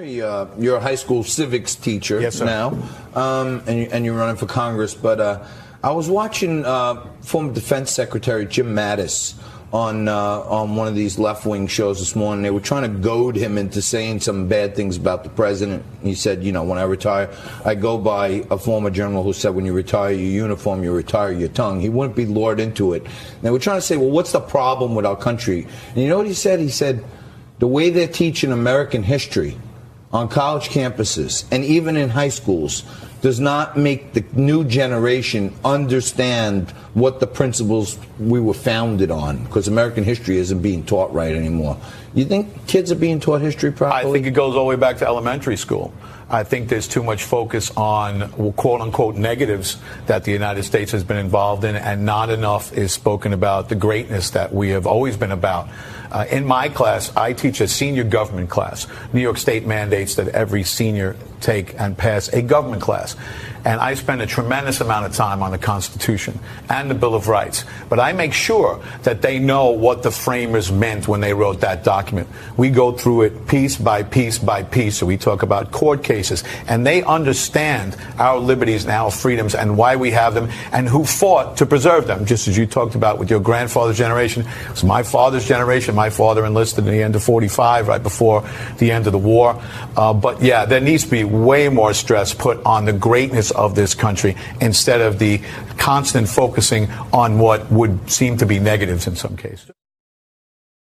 You're a high school civics teacher now, and you're running for Congress. But I was watching former Defense Secretary Jim Mattis on one of these left-wing shows this morning. They were trying to goad him into saying some bad things about the president. He said, you know, when I retire, I go by a former general who said, when you retire your uniform, you retire your tongue. He wouldn't be lured into it. And they were trying to say, well, what's the problem with our country? And you know what he said? He said, the way they're teaching American history on college campuses and even in high schools does not make the new generation understand what the principles we were founded on, because American history isn't being taught right anymore. You think kids are being taught history properly? I think it goes all the way back to elementary school. I think there's too much focus on quote-unquote negatives that the United States has been involved in, and not enough is spoken about the greatness that we have always been about. In my class, I teach a senior government class. New York State mandates that every senior take and pass a government class. And I spend a tremendous amount of time on the Constitution and the Bill of Rights. But I make sure that they know what the framers meant when they wrote that document. We go through it piece by piece by piece. So we talk about court cases. And they understand our liberties and our freedoms and why we have them and who fought to preserve them. Just as you talked about with your grandfather's generation. It was my father's generation. My father enlisted in the end of 45, right before the end of the war. But yeah, there needs to be way more stress put on the greatness of this country instead of the constant focusing on what would seem to be negatives in some cases.